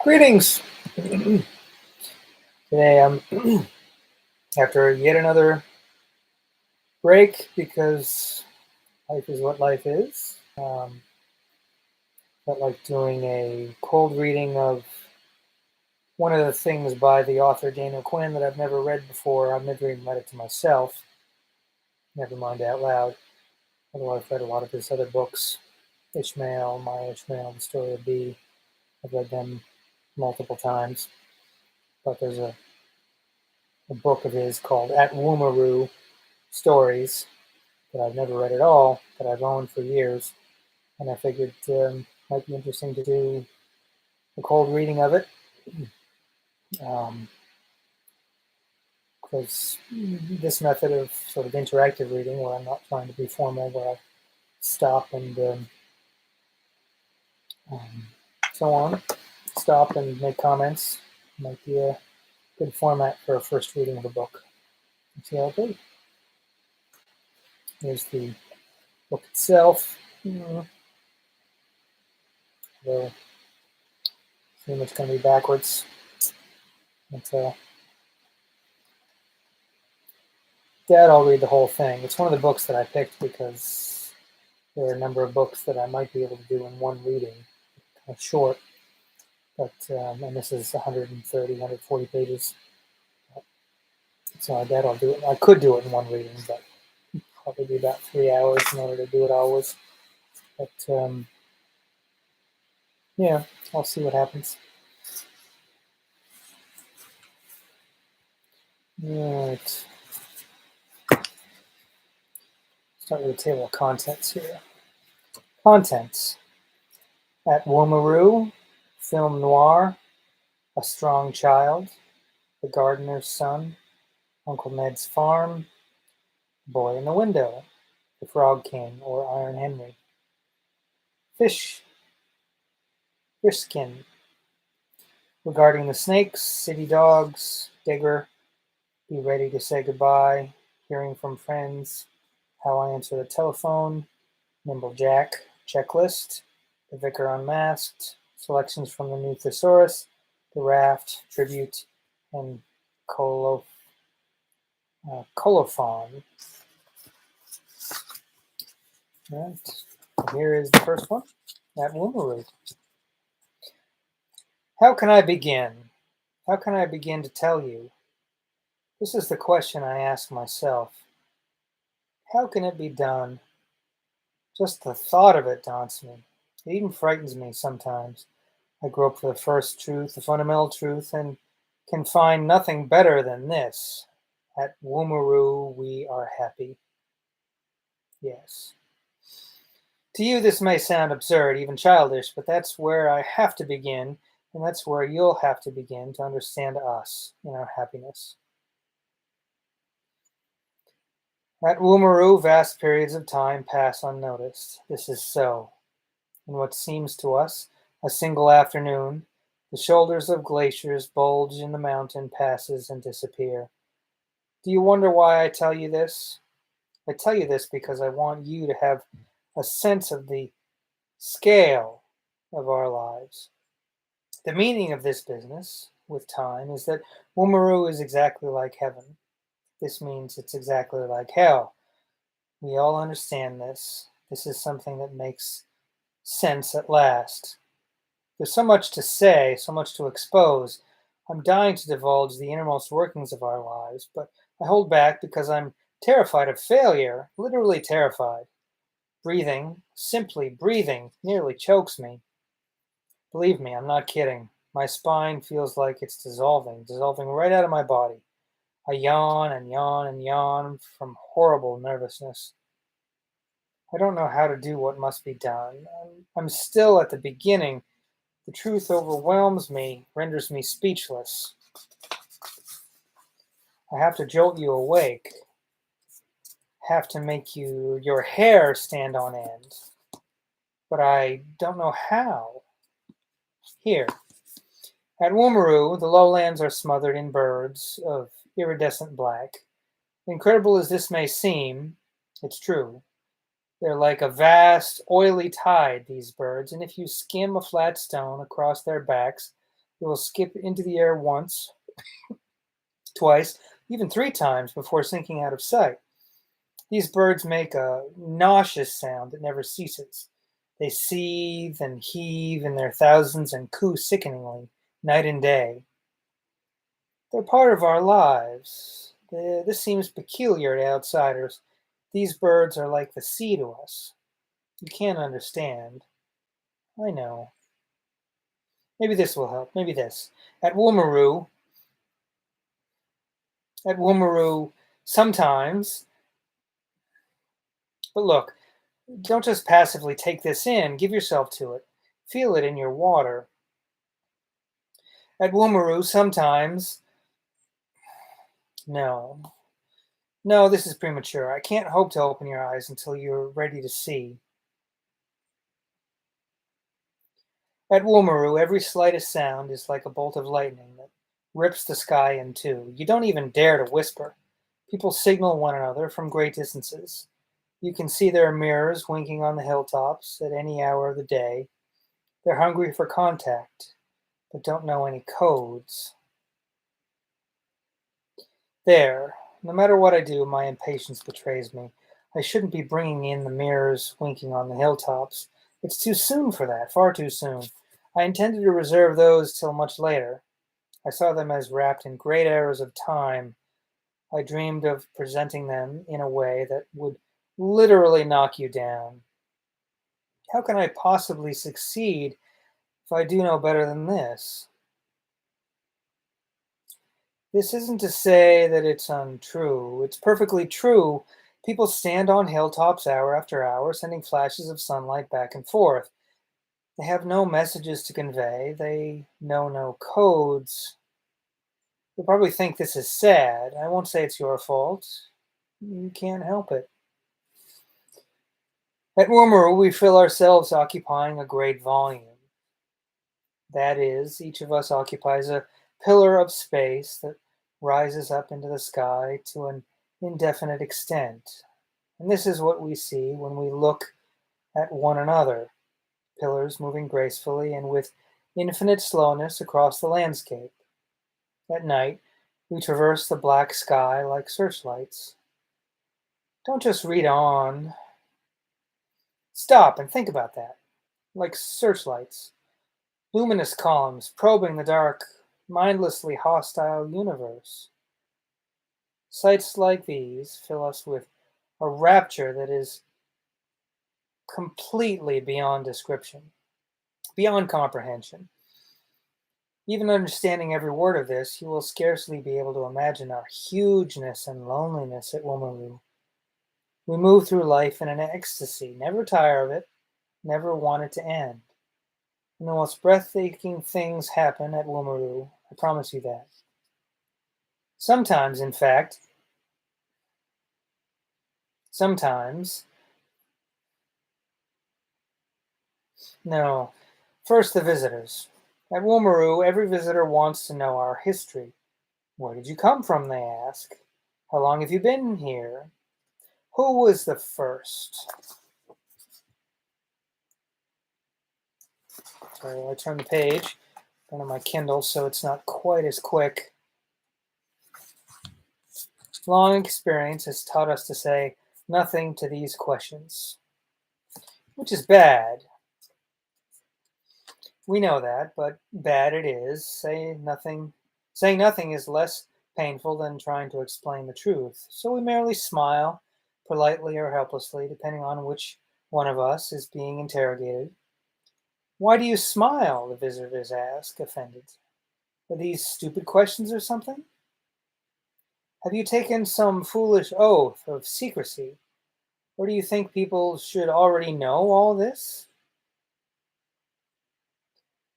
Greetings! Today I'm after yet another break because life is what life is. Felt like doing a cold reading of one of the things by the author Daniel Quinn that I've never read before. I've never even read it to myself, never mind out loud. Although I've read a lot of his other books, Ishmael, My Ishmael, The Story of B. I've read them multiple times. But there's a book of his called At Woomeroo Stories that I've never read at all, that I've owned for years, and I figured might be interesting to do a cold reading of it, because this method of sort of interactive reading, where I'm not trying to be formal, where I stop and so on, stop and make comments, might be a good format for a first reading of a book. Let's see how it goes. Here's the book itself. Though pretty much going to be backwards. But Dad, I'll read the whole thing. It's one of the books that I picked because there are a number of books that I might be able to do in one reading, kind of short. But and this is 130, 140 pages. So Dad, I'll do it. I could do it in one reading, but probably be about 3 hours in order to do it always. But yeah, I'll see what happens. All right. Start with the table of contents here. Contents. At Woomeroo, film noir, A Strong Child, The Gardener's Son, Uncle Ned's Farm, Boy in the Window, The Frog King or Iron Henry. Fishkin. Regarding the snakes, City Dogs, Digger, Be Ready to Say Goodbye, Hearing from Friends, How I Answer the Telephone, Nimble Jack, Checklist, The Vicar Unmasked, Selections from the New Thesaurus, The Raft, Tribute, and Colophon. Right. Here is the first one, at Woomeroo. How can I begin? How can I begin to tell you? This is the question I ask myself. How can it be done? Just the thought of it daunts me. It even frightens me sometimes. I grope for the first truth, the fundamental truth, and can find nothing better than this. At Woomeroo, we are happy. Yes. To you, this may sound absurd, even childish, but that's where I have to begin, and that's where you'll have to begin to understand us in our happiness. At Woomeroo, vast periods of time pass unnoticed. This is so. In what seems to us a single afternoon, the shoulders of glaciers bulge in the mountain passes and disappear. Do you wonder why I tell you this? I tell you this because I want you to have a sense of the scale of our lives. The meaning of this business with time is that Woomeroo is exactly like heaven. This means it's exactly like hell. We all understand this. This is something that makes sense at last. There's so much to say, so much to expose. I'm dying to divulge the innermost workings of our lives, but I hold back because I'm terrified of failure, literally terrified. Breathing, simply breathing, nearly chokes me. Believe me, I'm not kidding. My spine feels like it's dissolving right out of my body. I yawn and yawn and yawn from horrible nervousness. I don't know how to do what must be done. I'm still at the beginning. The truth overwhelms me, renders me speechless. I have to jolt you awake. Have to make your hair stand on end. But I don't know how. Here. At Woomeroo, the lowlands are smothered in birds of iridescent black. Incredible as this may seem, it's true. They're like a vast, oily tide, these birds, and if you skim a flat stone across their backs, It will skip into the air once, twice, even 3 times before sinking out of sight. These birds make a nauseous sound that never ceases. They seethe and heave in their thousands and coo sickeningly, night and day. They're part of our lives. This seems peculiar to outsiders. These birds are like the sea to us. You can't understand. I know. Maybe this will help. Maybe this. At Woomeroo, at Woomeroo, sometimes. But look, don't just passively take this in. Give yourself to it. Feel it in your water. At Woomeroo, sometimes. No. No, this is premature. I can't hope to open your eyes until you're ready to see. At Woomeroo, every slightest sound is like a bolt of lightning that rips the sky in two. You don't even dare to whisper. People signal one another from great distances. You can see their mirrors winking on the hilltops at any hour of the day. They're hungry for contact, but don't know any codes. There, no matter what I do, my impatience betrays me. I shouldn't be bringing in the mirrors winking on the hilltops. It's too soon for that, far too soon. I intended to reserve those till much later. I saw them as wrapped in great arrows of time. I dreamed of presenting them in a way that would literally knock you down. How can I possibly succeed if I do no better than this? This isn't to say that it's untrue. It's perfectly true. People stand on hilltops hour after hour, sending flashes of sunlight back and forth. They have no messages to convey. They know no codes. You'll probably think this is sad. I won't say it's your fault. You can't help it. At Woomeroo, we feel ourselves occupying a great volume. That is, each of us occupies a pillar of space that rises up into the sky to an indefinite extent. And this is what we see when we look at one another, pillars moving gracefully and with infinite slowness across the landscape. At night, we traverse the black sky like searchlights. Don't just read on. Stop and think about that. Like searchlights, luminous columns probing the dark, mindlessly hostile universe. Sights like these fill us with a rapture that is completely beyond description, beyond comprehension. Even understanding every word of this, you will scarcely be able to imagine our hugeness and loneliness at Woomeroo. We move through life in an ecstasy, never tire of it, never want it to end. And the most breathtaking things happen at Woomeroo, I promise you that. Sometimes, in fact, no. First, the visitors. At Woomeroo, every visitor wants to know our history. Where did you come from, they ask. How long have you been here? Who was the first? Sorry, I turn the page. Turn on my Kindle so it's not quite as quick. Long experience has taught us to say nothing to these questions, which is bad. We know that, but bad it is. Saying nothing is less painful than trying to explain the truth. So we merely smile, politely or helplessly, depending on which one of us is being interrogated. Why do you smile? The visitors ask, offended. Are these stupid questions or something? Have you taken some foolish oath of secrecy? Or do you think people should already know all this?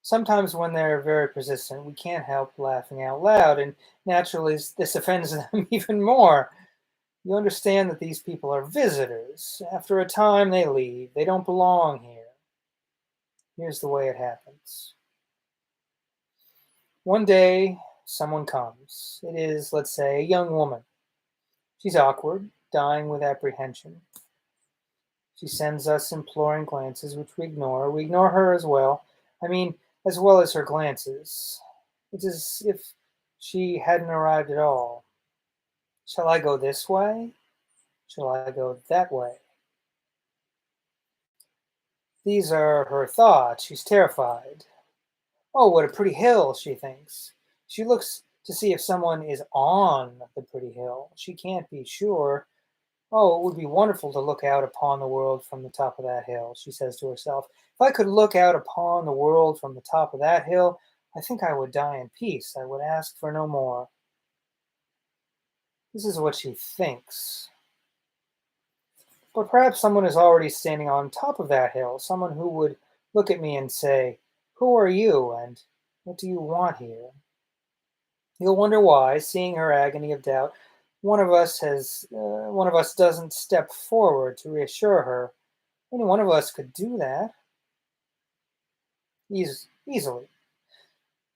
Sometimes when they're very persistent, we can't help laughing out loud, and naturally this offends them even more. You understand that these people are visitors. After a time, they leave. They don't belong here. Here's the way it happens. One day, someone comes. It is, let's say, a young woman. She's awkward, dying with apprehension. She sends us imploring glances, which we ignore. We ignore her as well. I mean, as well as her glances. It's as if she hadn't arrived at all. Shall I go this way? Shall I go that way? These are her thoughts. She's terrified. Oh, what a pretty hill, she thinks. She looks to see if someone is on the pretty hill. She can't be sure. Oh, it would be wonderful to look out upon the world from the top of that hill, she says to herself. If I could look out upon the world from the top of that hill, I think I would die in peace. I would ask for no more. This is what she thinks. But perhaps someone is already standing on top of that hill, someone who would look at me and say, "Who are you, and what do you want here?" You'll wonder why, seeing her agony of doubt, one of us doesn't step forward to reassure her. Any one of us could do that easily.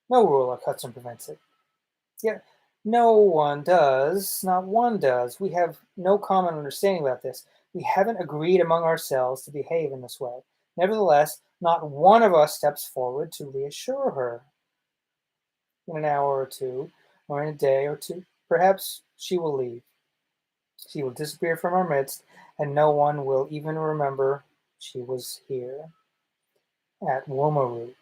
No rule or custom prevents it. Yet no one does, not one does. We have no common understanding about this. We haven't agreed among ourselves to behave in this way. Nevertheless, not one of us steps forward to reassure her. In an hour or two, or in a day or two, perhaps she will leave. She will disappear from our midst, and no one will even remember she was here at Woomeroo.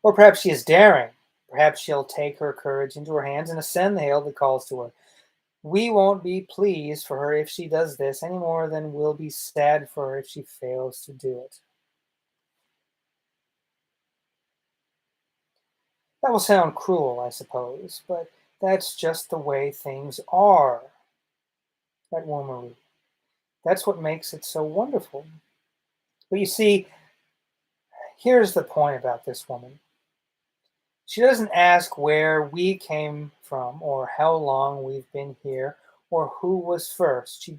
Or perhaps she is daring. Perhaps she'll take her courage into her hands and ascend the hill that calls to her. We won't be pleased for her if she does this any more than we'll be sad for her if she fails to do it. That will sound cruel, I suppose, but that's just the way things are at Woomeroo. That's what makes it so wonderful. But you see, here's the point about this woman. She doesn't ask where we came from or how long we've been here or who was first.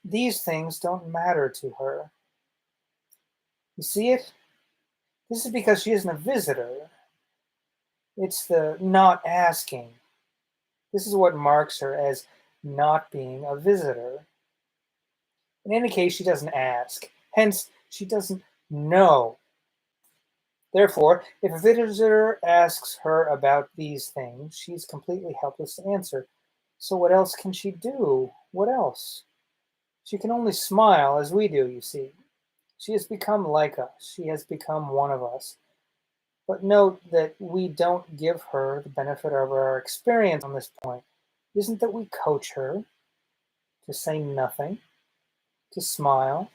These things don't matter to her. You see it? This is because she isn't a visitor. It's the not asking. This is what marks her as not being a visitor. In any case, she doesn't ask. Hence, she doesn't know. Therefore, if a visitor asks her about these things, she's completely helpless to answer. So what else can she do? What else? She can only smile as we do, you see. She has become like us. She has become one of us. But note that we don't give her the benefit of our experience on this point. It isn't that we coach her to say nothing, to smile.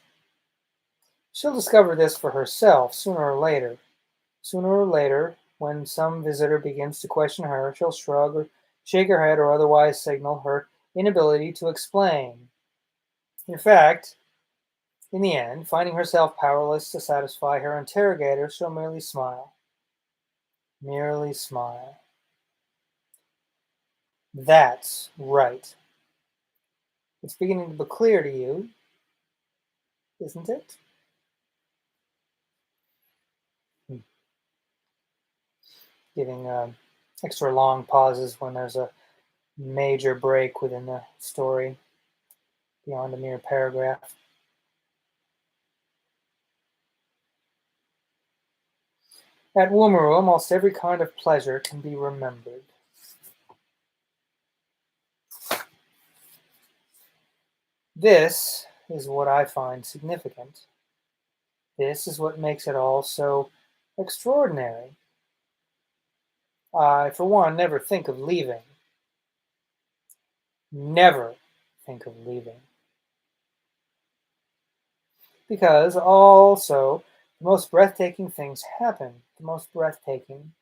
She'll discover this for herself sooner or later. Sooner or later, when some visitor begins to question her, she'll shrug or shake her head or otherwise signal her inability to explain. In fact, in the end, finding herself powerless to satisfy her interrogator, she'll merely smile. Merely smile. That's right. It's beginning to be clear to you, isn't it? Giving extra long pauses when there's a major break within the story beyond a mere paragraph. At Woomeroo, almost every kind of pleasure can be remembered. This is what I find significant. This is what makes it all so extraordinary. I, for one, never think of leaving. Never think of leaving. Because also, the most breathtaking things happen. The most breathtaking.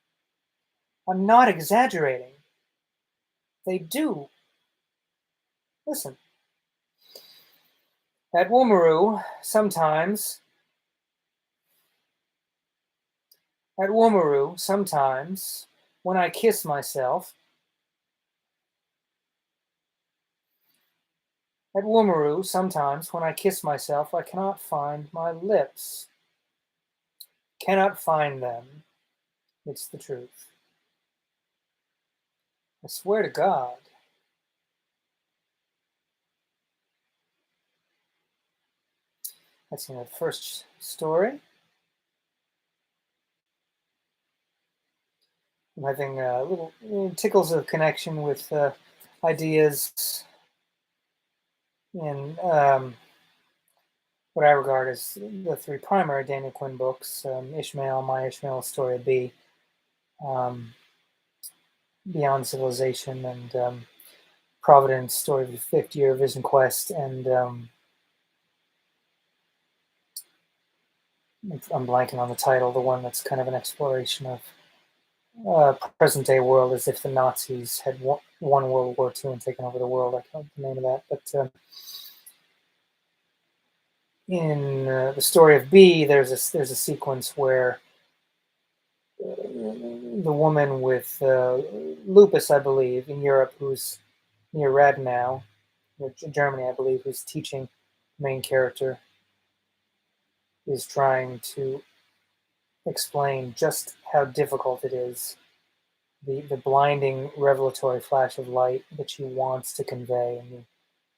I'm not exaggerating. They do. Listen. At Woomeroo, sometimes, when I kiss myself, I cannot find my lips. Cannot find them. It's the truth. I swear to God. That's in the first story. I'm having little tickles of connection with ideas in what I regard as the three primary Daniel Quinn books: Ishmael, My Ishmael, Story of B, um, Beyond Civilization, and Providence, Story of the Fifth Year Vision Quest, and I'm blanking on the title, the one that's kind of an exploration of present day world as if the Nazis had won World War II and taken over the world. I can't remember the name of that. But in the story of B, there's a sequence where the woman with lupus, I believe, in Europe, who's near Radnau, Germany, I believe, who's teaching the main character, is trying to explain just how difficult it is, the blinding revelatory flash of light that she wants to convey, and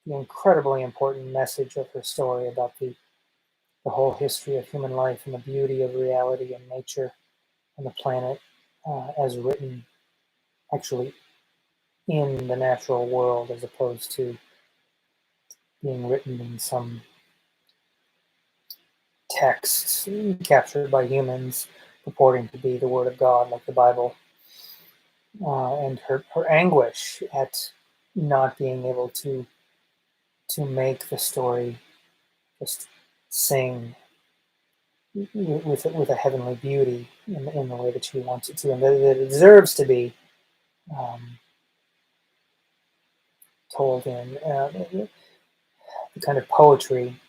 the incredibly important message of her story about the whole history of human life and the beauty of reality and nature and the planet as written actually in the natural world as opposed to being written in some texts captured by humans purporting to be the word of God, like the Bible, and her anguish at not being able to make the story just sing with a heavenly beauty in the way that she wants it to, and that it deserves to be um, told in the kind of poetry.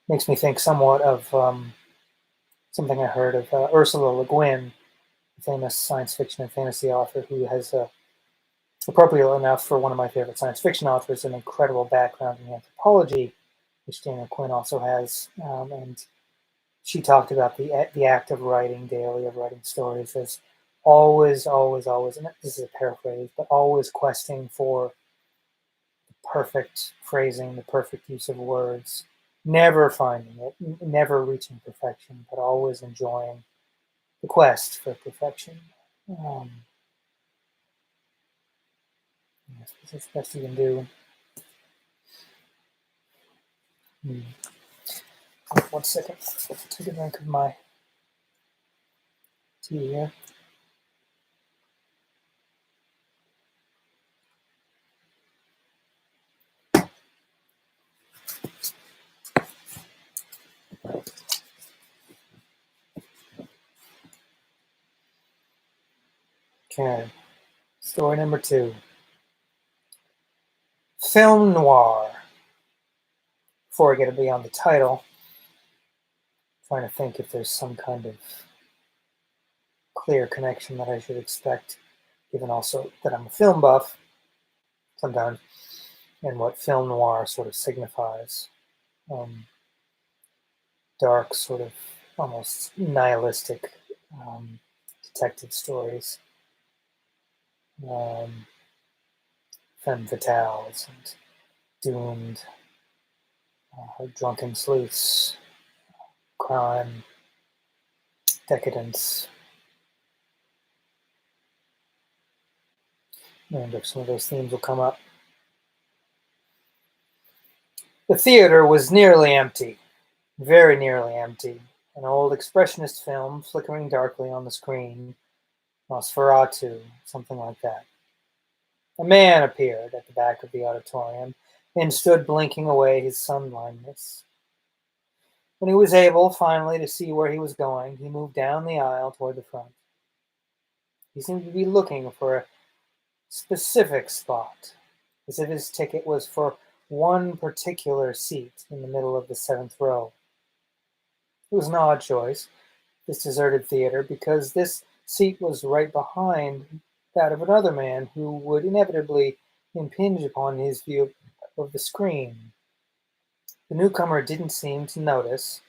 Makes me think somewhat of something I heard of Ursula Le Guin, a famous science fiction and fantasy author who has, appropriate enough for one of my favorite science fiction authors, an incredible background in anthropology, which Daniel Quinn also has. And she talked about the act of writing daily, of writing stories, as always, always, always, and this is a paraphrase, but always questing for the perfect phrasing, the perfect use of words, never finding it, never reaching perfection, but always enjoying the quest for perfection. Um, I suppose that's the best you can do. Hmm. 1 second. Take a drink of my tea here. Okay. Story number 2. Film noir. Before I get beyond the title, I'm trying to think if there's some kind of clear connection that I should expect, given also that I'm a film buff sometimes, and what film noir sort of signifies. Dark, sort of almost nihilistic detective stories, femme fatales and doomed, drunken sleuths, crime, decadence. And if some of those themes will come up. The theater was nearly empty, very nearly empty. An old expressionist film flickering darkly on the screen. Nosferatu, something like that. A man appeared at the back of the auditorium and stood blinking away his sunblindness. When he was able, finally, to see where he was going, he moved down the aisle toward the front. He seemed to be looking for a specific spot, as if his ticket was for one particular seat in the middle of the 7th row. It was an odd choice, this deserted theater, because this seat was right behind that of another man who would inevitably impinge upon his view of the screen. The newcomer didn't seem to notice.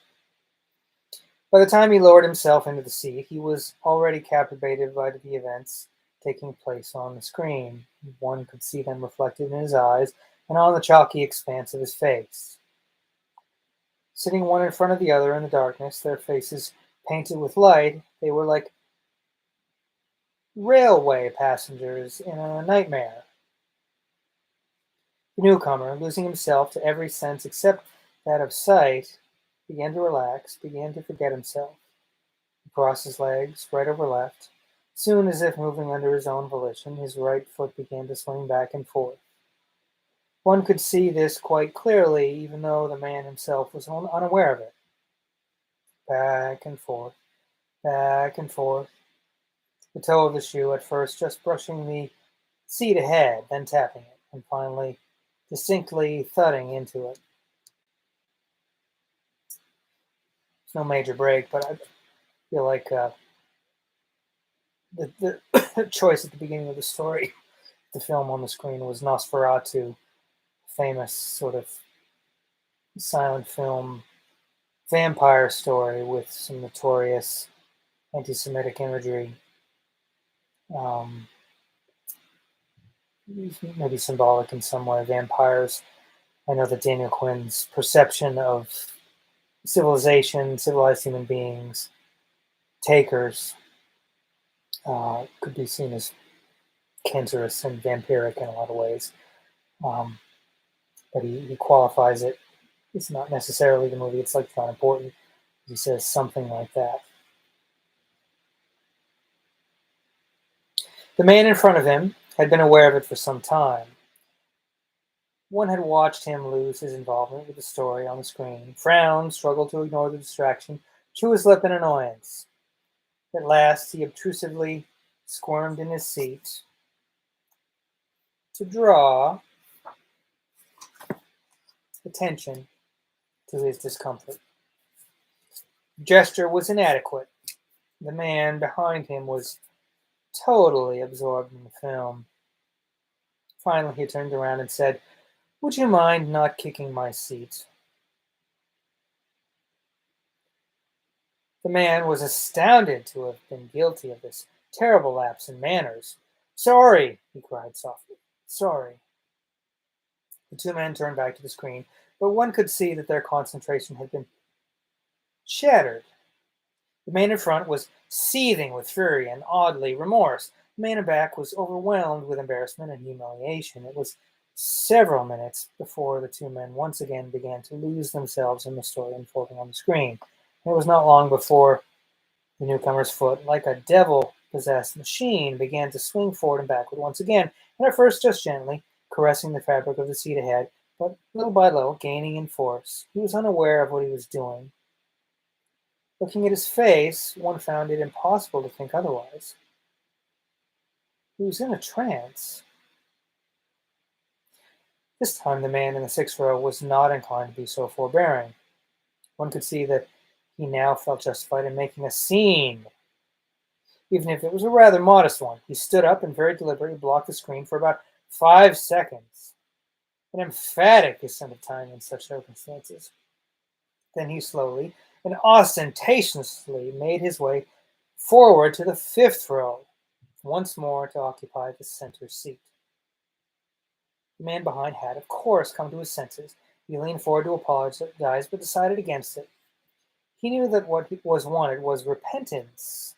By the time he lowered himself into the seat, he was already captivated by the events taking place on the screen. One could see them reflected in his eyes and on the chalky expanse of his face. Sitting one in front of the other in the darkness, their faces painted with light, they were like railway passengers in a nightmare. The newcomer, losing himself to every sense except that of sight, began to relax, began to forget himself. He crossed his legs, right over left. Soon, as if moving under his own volition, his right foot began to swing back and forth. One could see this quite clearly, even though the man himself was unaware of it. Back and forth, back and forth. The toe of the shoe, at first just brushing the seat ahead, then tapping it, and finally distinctly thudding into it. It's no major break, but I feel like the choice at the beginning of the story, the film on the screen, was Nosferatu, famous sort of silent film vampire story with some notorious anti-Semitic imagery. Um, Maybe symbolic in some way. Vampires. I know that Daniel Quinn's perception of civilization, civilized human beings, takers, could be seen as cancerous and vampiric in a lot of ways. Um, but he qualifies it. It's not necessarily the movie. It's like not important. He says something like that. The man in front of him had been aware of it for some time. One had watched him lose his involvement with the story on the screen, frown, struggle to ignore the distraction, chew his lip in annoyance. At last, he obtrusively squirmed in his seat to draw attention to his discomfort. The gesture was inadequate. The man behind him was totally absorbed in the film. Finally, he turned around and said, "Would you mind not kicking my seat?" The man was astounded to have been guilty of this terrible lapse in manners. "Sorry," he cried softly. "Sorry." The two men turned back to the screen, but one could see that their concentration had been shattered. The man in front was seething with fury and, oddly, remorse. The man in back was overwhelmed with embarrassment and humiliation. It was several minutes before the two men once again began to lose themselves in the story unfolding on the screen. And it was not long before the newcomer's foot, like a devil-possessed machine, began to swing forward and backward once again, and at first just gently, caressing the fabric of the seat ahead, but little by little gaining in force. He was unaware of what he was doing. Looking at his face, one found it impossible to think otherwise. He was in a trance. This time the man in the sixth row was not inclined to be so forbearing. One could see that he now felt justified in making a scene, even if it was a rather modest one. He stood up and very deliberately blocked the screen for about 5 seconds, an emphatic ascent of time in such circumstances. Then he slowly and ostentatiously made his way forward to the fifth row, once more to occupy the center seat. The man behind had, of course, come to his senses. He leaned forward to apologize, but decided against it. He knew that what was wanted was repentance,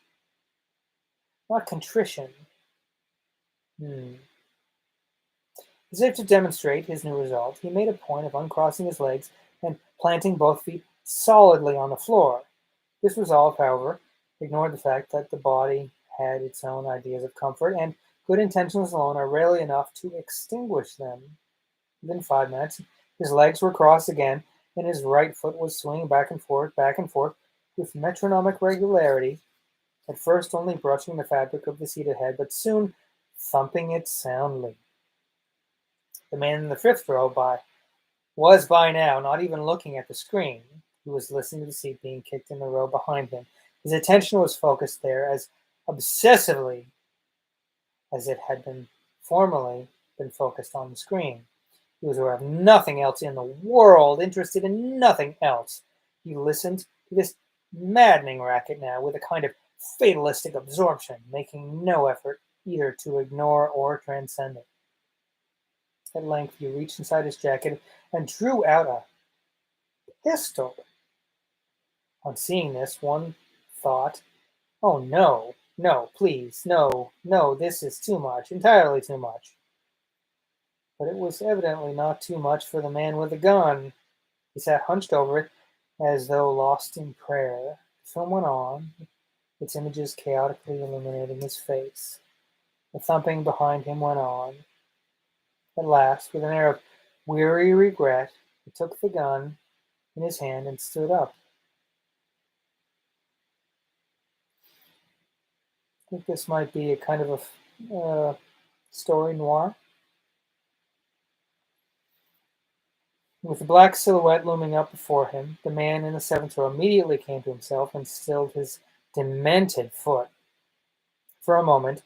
not contrition. As if to demonstrate his new resolve, he made a point of uncrossing his legs and planting both feet solidly on the floor. This resolve, however, ignored the fact that the body had its own ideas of comfort, and good intentions alone are rarely enough to extinguish them. Within 5 minutes, his legs were crossed again, and his right foot was swinging back and forth, with metronomic regularity, at first only brushing the fabric of the seat ahead, but soon thumping it soundly. The man in the fifth row was by now not even looking at the screen. He was listening to the seat being kicked in the row behind him. His attention was focused there as obsessively as it had formerly been focused on the screen. He was aware of nothing else in the world, interested in nothing else. He listened to this maddening racket now with a kind of fatalistic absorption, making no effort either to ignore or transcend it. At length he reached inside his jacket and drew out a pistol. On seeing this, one thought, "Oh no, No, please, no, no, this is too much, entirely too much. But it was evidently not too much for the man with the gun. He sat hunched over it, as though lost in prayer. The film went on, its images chaotically illuminating his face. The thumping behind him went on. At last, with an air of weary regret, he took the gun in his hand and stood up. I think this might be a kind of a story noir. With the black silhouette looming up before him, the man in the seventh row immediately came to himself and stilled his demented foot. For a moment,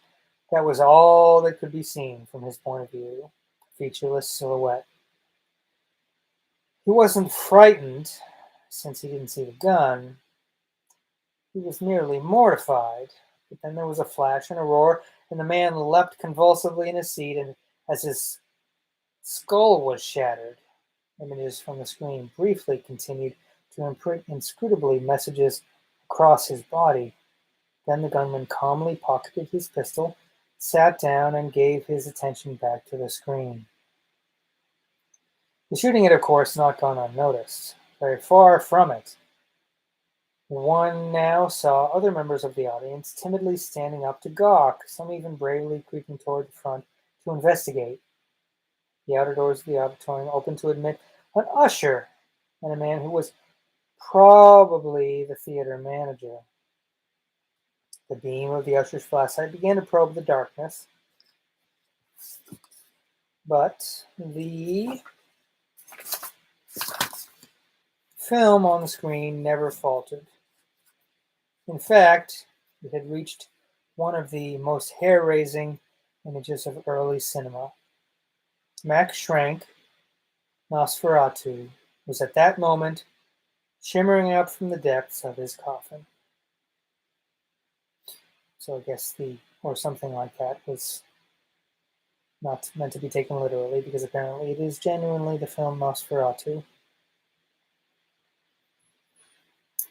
that was all that could be seen from his point of view, featureless silhouette. He wasn't frightened, since he didn't see the gun. He was merely mortified. But then there was a flash and a roar, and the man leapt convulsively in his seat, and as his skull was shattered, images from the screen briefly continued to imprint inscrutably messages across his body. Then the gunman calmly pocketed his pistol, sat down, and gave his attention back to the screen. The shooting had, of course, not gone unnoticed. Very far from it. One now saw other members of the audience timidly standing up to gawk, some even bravely creeping toward the front to investigate. The outer doors of the auditorium opened to admit an usher and a man who was probably the theater manager. The beam of the usher's flashlight began to probe the darkness, but the film on the screen never faltered. In fact, it had reached one of the most hair-raising images of early cinema. Max Schrank, Nosferatu, was at that moment shimmering up from the depths of his coffin. So I guess or something like that, was not meant to be taken literally, because apparently it is genuinely the film Nosferatu.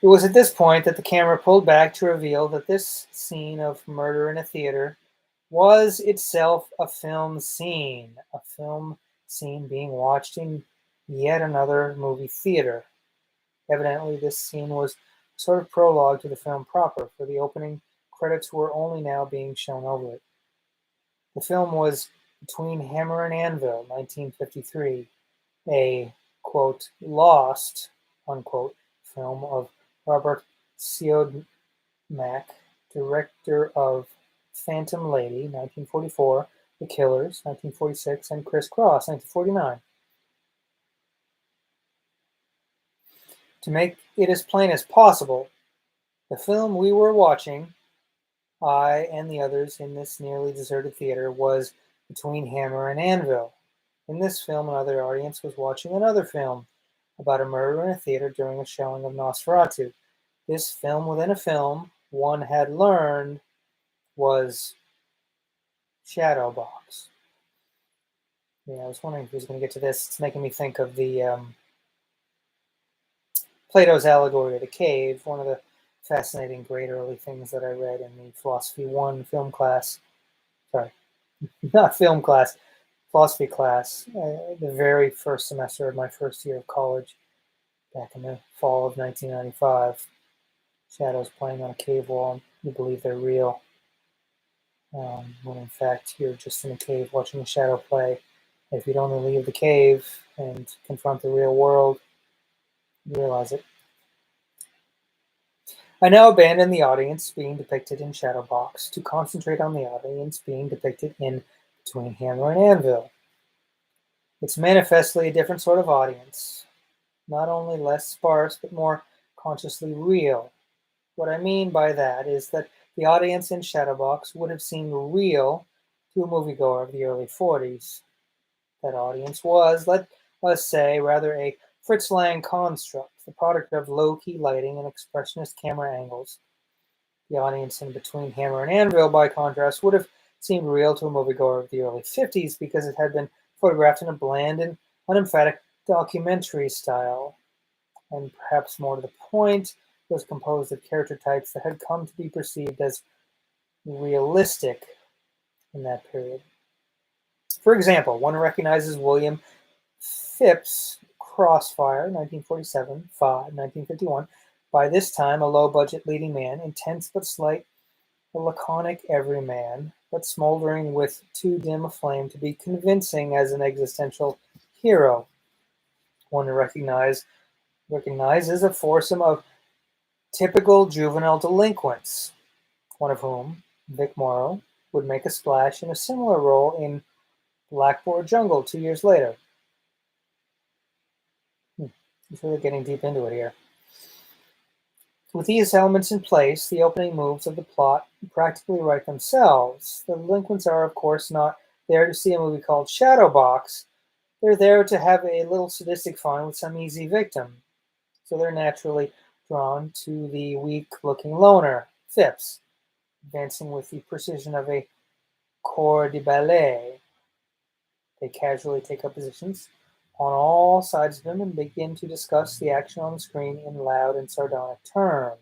It was at this point that the camera pulled back to reveal that this scene of murder in a theater was itself a film scene being watched in yet another movie theater. Evidently, this scene was sort of prologue to the film proper, for the opening credits were only now being shown over it. The film was Between Hammer and Anvil, 1953, a, quote, lost, unquote, film of Robert Siodmak, director of Phantom Lady, 1944, The Killers, 1946, and Criss Cross, 1949. To make it as plain as possible, the film we were watching, I and the others in this nearly deserted theater, was Between Hammer and Anvil. In this film, another audience was watching another film about a murder in a theater during a showing of Nosferatu. This film within a film, one had learned, was Shadowbox. Yeah, I was wondering if he was going to get to this. It's making me think of the Plato's allegory of the cave, one of the fascinating, great early things that I read in the Philosophy 1 film class. Sorry, not film class, philosophy class, the very first semester of my first year of college, back in the fall of 1995. Shadows playing on a cave wall. You believe they're real, when in fact you're just in a cave watching a shadow play. If you'd only leave the cave and confront the real world, you realize it. I now abandon the audience being depicted in Shadowbox to concentrate on the audience being depicted in Between Hammer and Anvil. It's manifestly a different sort of audience, not only less sparse, but more consciously real. What I mean by that is that the audience in Shadowbox would have seemed real to a moviegoer of the early 40s. That audience was, let us say, rather a Fritz Lang construct, the product of low-key lighting and expressionist camera angles. The audience in Between Hammer and Anvil, by contrast, would have seemed real to a moviegoer of the early 50s because it had been photographed in a bland and unemphatic documentary style. And perhaps more to the point, was composed of character types that had come to be perceived as realistic in that period. For example, one recognizes William Phipps's Crossfire, 1947, 1951. By this time, a low-budget leading man, intense but slight, a laconic everyman, but smoldering with too dim a flame to be convincing as an existential hero. One recognizes a foursome of typical juvenile delinquents, one of whom, Vic Morrow, would make a splash in a similar role in Blackboard Jungle 2 years later. He's really getting deep into it here. With these elements in place, the opening moves of the plot practically write themselves. The delinquents are, of course, not there to see a movie called Shadowbox. They're there to have a little sadistic fun with some easy victim. So they're naturally drawn to the weak-looking loner, Phipps, advancing with the precision of a corps de ballet. They casually take up positions on all sides of him and begin to discuss the action on the screen in loud and sardonic terms.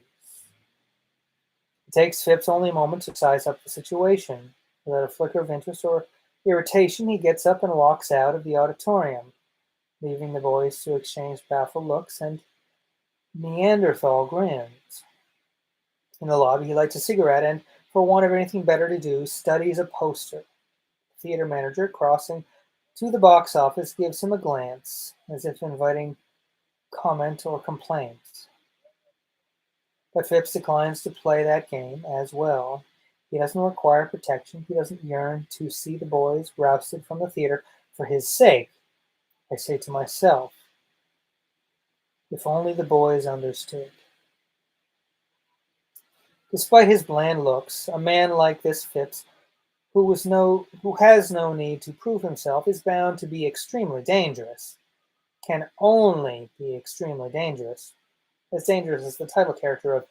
It takes Phipps only a moment to size up the situation. Without a flicker of interest or irritation, he gets up and walks out of the auditorium, leaving the boys to exchange baffled looks and Neanderthal grins. In the lobby, he lights a cigarette and, for want of anything better to do, studies a poster. The theater manager, crossing to the box office, gives him a glance, as if inviting comment or complaint. But Phipps declines to play that game as well. He doesn't require protection. He doesn't yearn to see the boys rousted from the theater for his sake. I say to myself, if only the boys understood. Despite his bland looks, a man like this Phipps, who has no need to prove himself, is bound to be extremely dangerous. Can only be extremely dangerous. As dangerous as the title character of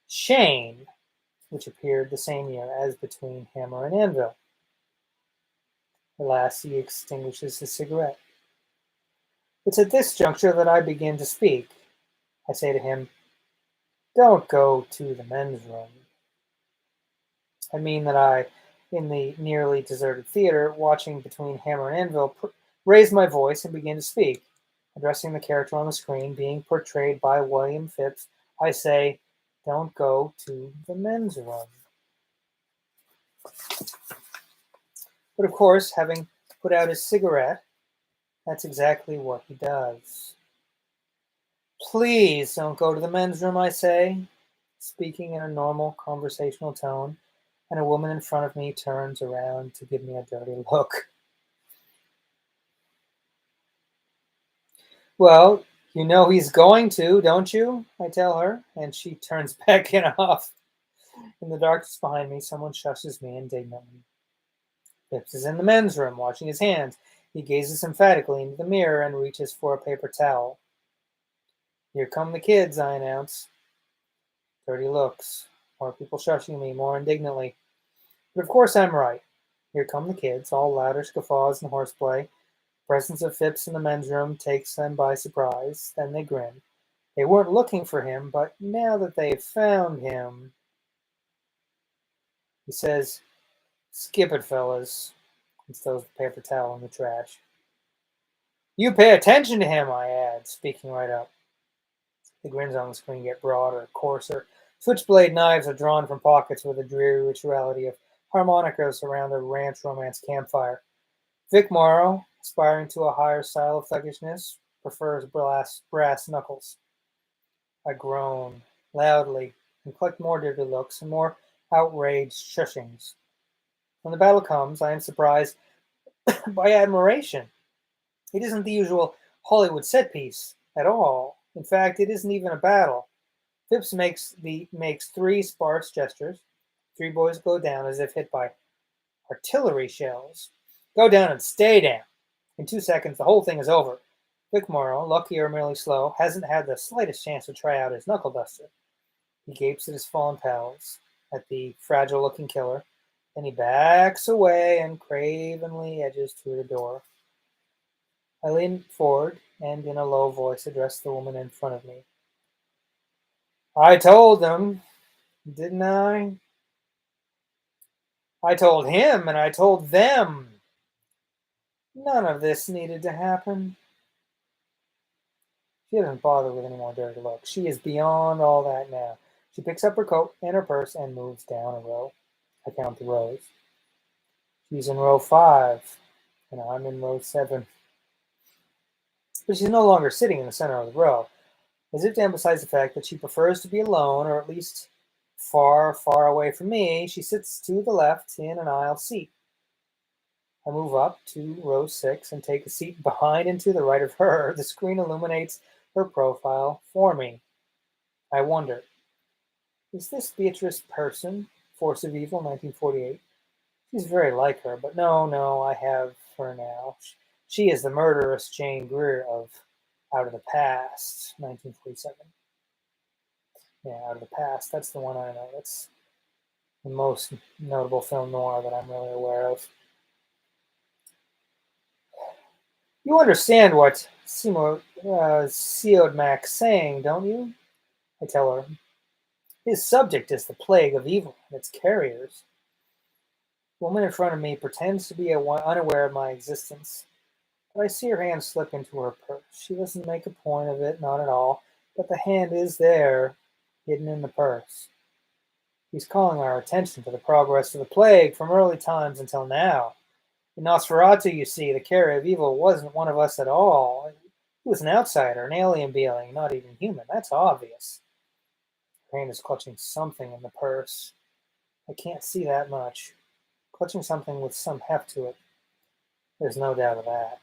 Shane, which appeared the same year as Between Hammer and Anvil. Alas, he extinguishes his cigarette. It's at this juncture that I begin to speak. I say to him, don't go to the men's room. I mean that I, in the nearly deserted theater, watching Between Hammer and Anvil, raise my voice and begin to speak. Addressing the character on the screen being portrayed by William Phipps, I say, don't go to the men's room. But of course, having put out his cigarette, that's exactly what he does. Please don't go to the men's room, I say, speaking in a normal conversational tone, and a woman in front of me turns around to give me a dirty look. Well, you know he's going to, don't you? I tell her, and she turns back in off. In the darkness behind me, someone shushes me indignantly. Phipps is in the men's room, washing his hands. He gazes emphatically into the mirror and reaches for a paper towel. Here come the kids, I announce. Dirty looks. More people shushing me more indignantly. But of course I'm right. Here come the kids, all louder guffaws and horseplay. The presence of Phipps in the men's room takes them by surprise. Then they grin. They weren't looking for him, but now that they've found him... He says, skip it, fellas, and throws the paper towel in the trash. You pay attention to him, I add, speaking right up. The grins on the screen get broader, coarser. Switchblade knives are drawn from pockets with a dreary rituality of harmonicas around a ranch romance campfire. Vic Morrow, aspiring to a higher style of thuggishness, prefers brass knuckles. I groan loudly and collect more dirty looks and more outraged shushings. When the battle comes, I am surprised by admiration. It isn't the usual Hollywood set piece at all. In fact, it isn't even a battle. Phipps makes three sparse gestures. Three boys go down as if hit by artillery shells. Go down and stay down. In 2 seconds, the whole thing is over. Vic Morrow, lucky or merely slow, hasn't had the slightest chance to try out his knuckle duster. He gapes at his fallen pals, at the fragile-looking killer. Then he backs away and cravenly edges to the door. I lean forward and in a low voice address the woman in front of me. I told them, didn't I? I told him and I told them. None of this needed to happen. She doesn't bother with any more dirty looks. She is beyond all that now. She picks up her coat and her purse and moves down a row. I count the rows. She's in row 5, and I'm in row 7. But she's no longer sitting in the center of the row, as if to emphasize the fact that she prefers to be alone, or at least far, far away from me. She sits to the left in an aisle seat. I move up to row 6 and take a seat behind and to the right of her. The screen illuminates her profile for me. I wonder, is this Beatrice Person, Force of Evil, 1948? She's very like her, but no, I have her now. She is the murderous Jane Greer of Out of the Past, 1947. Yeah, Out of the Past. That's the one I know. That's the most notable film noir that I'm really aware of. You understand what Siodmak's saying, don't you? I tell her. His subject is the plague of evil and its carriers. The woman in front of me pretends to be unaware of my existence, but I see her hand slip into her purse. She doesn't make a point of it, not at all, but the hand is there, hidden in the purse. He's calling our attention to the progress of the plague from early times until now. In Nosferatu, you see, the carrier of evil wasn't one of us at all. He was an outsider, an alien being, not even human. That's obvious. Her hand is clutching something in the purse. I can't see that much. Clutching something with some heft to it. There's no doubt of that.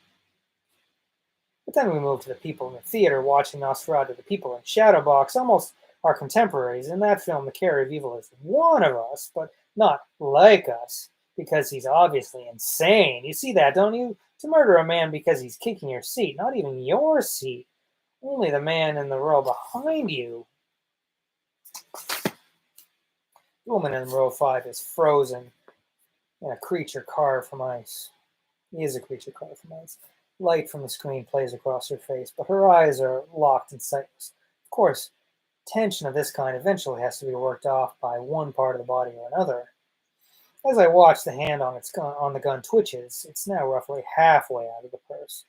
But then we move to the people in the theater watching Nosferatu. The people in Shadowbox almost are contemporaries. In that film, the carrier of evil is one of us, but not like us, because he's obviously insane. You see that, don't you? To murder a man because he's kicking your seat, not even your seat, only the man in the row behind you. The woman in row 5 is frozen in a creature carved from ice. He is a creature carved from ice. Light from the screen plays across her face, but her eyes are locked and sightless. Of course, tension of this kind eventually has to be worked off by one part of the body or another. As I watch, the hand on the gun twitches. It's now roughly halfway out of the purse.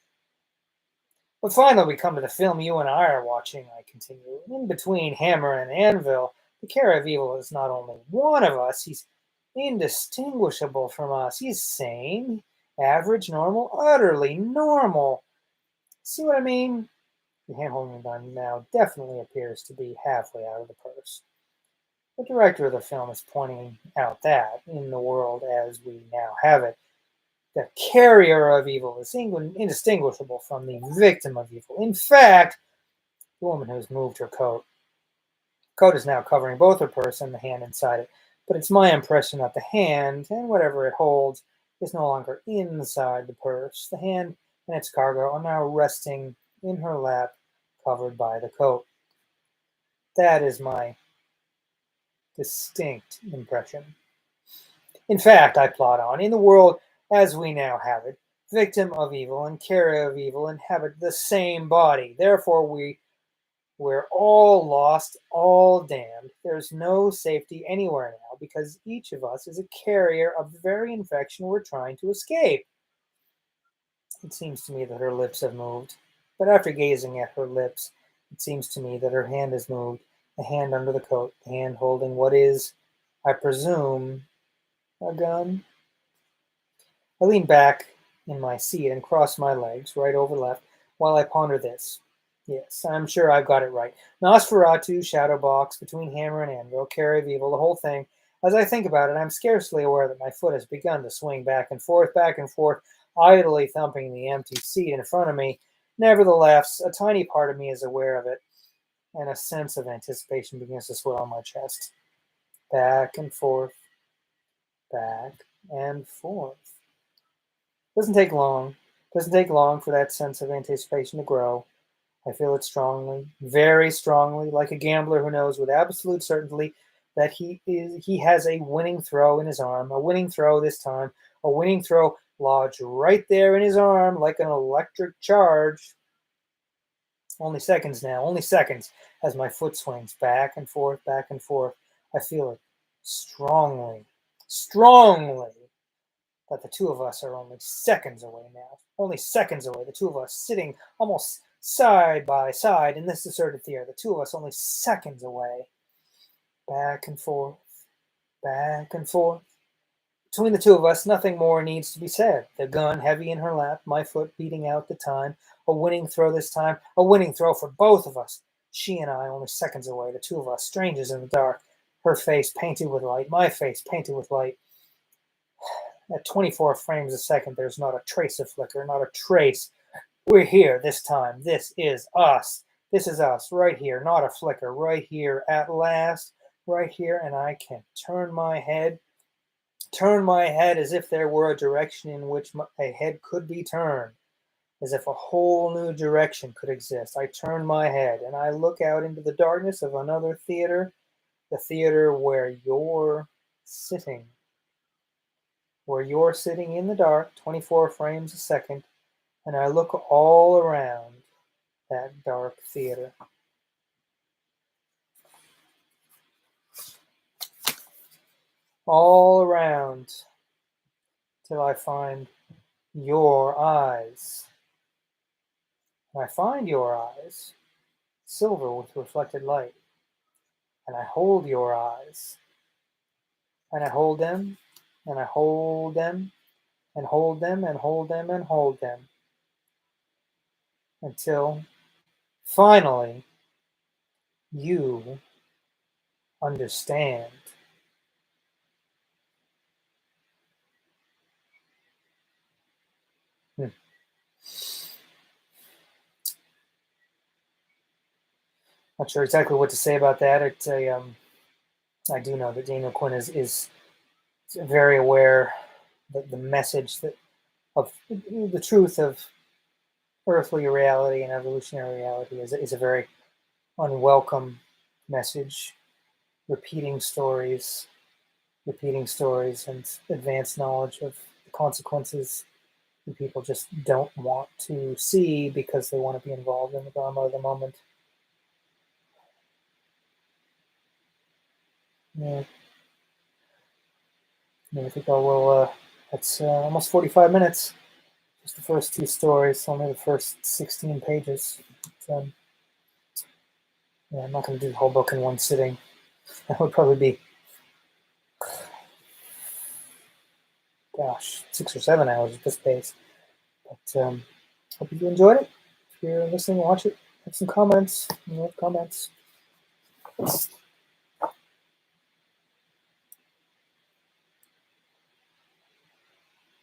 But finally, we come to the film you and I are watching, I continue. In between Hammer and Anvil, the carrier of evil is not only one of us, he's indistinguishable from us. He's sane, average, normal, utterly normal. See what I mean? The hand holding the gun now definitely appears to be halfway out of the purse. The director of the film is pointing out that, in the world as we now have it, the carrier of evil is indistinguishable from the victim of evil. In fact, the woman has moved her coat. The coat is now covering both her purse and the hand inside it, but it's my impression that the hand, and whatever it holds, is no longer inside the purse. The hand and its cargo are now resting in her lap, covered by the coat. That is my distinct impression. In fact, I plot on, in the world as we now have it, victim of evil and carrier of evil inhabit the same body. Therefore, we're all lost, all damned. There's no safety anywhere now because each of us is a carrier of the very infection we're trying to escape. It seems to me that her lips have moved, but after gazing at her lips, it seems to me that her hand has moved, the hand under the coat, the hand holding what is, I presume, a gun. I lean back in my seat and cross my legs, right over left, while I ponder this. Yes, I'm sure I've got it right. Nosferatu, Shadowbox, Between Hammer and Anvil, Carrier of Evil, the whole thing. As I think about it, I'm scarcely aware that my foot has begun to swing back and forth, idly thumping the empty seat in front of me. Nevertheless, a tiny part of me is aware of it, and a sense of anticipation begins to swell in my chest. Back and forth, back and forth. Doesn't take long for that sense of anticipation to grow. I feel it strongly, very strongly, like a gambler who knows with absolute certainty that he has a winning throw in his arm, a winning throw this time, a winning throw lodged right there in his arm like an electric charge. Only seconds now, only seconds, as my foot swings back and forth, back and forth. I feel it strongly. strongly that the two of us are only seconds away now. Only seconds away. The two of us sitting almost side by side in this deserted theater. The two of us only seconds away. Back and forth, back and forth. Between the two of us, nothing more needs to be said. The gun heavy in her lap, my foot beating out the time. A winning throw this time, a winning throw for both of us. She and I only seconds away, the two of us, strangers in the dark. Her face painted with light, my face painted with light. At 24 frames a second, there's not a trace of flicker, not a trace. We're here this time. This is us. This is us, right here, not a flicker, right here, at last, right here, and I can turn my head as if there were a direction in which a head could be turned, as if a whole new direction could exist. I turn my head and I look out into the darkness of another theater, the theater where you're sitting. Where you're sitting in the dark, 24 frames a second, and I look all around that dark theater. All around till I find your eyes. And I find your eyes, silver with reflected light. And I hold your eyes. And I hold them, and I hold them, and hold them, and hold them, and hold them. Until finally you understand. Not sure exactly what to say about that. I do know that Daniel Quinn is very aware that the message that of the truth of earthly reality and evolutionary reality is a very unwelcome message. Repeating stories, and advanced knowledge of the consequences that people just don't want to see because they want to be involved in the drama of the moment. Yeah. I think that's almost 45 minutes. Just the first two stories, only the first 16 pages. But, yeah, I'm not going to do the whole book in one sitting. That would probably be, 6 or 7 hours at this pace. But hope you enjoyed it. If you're listening, watch it. Have some comments. Comments.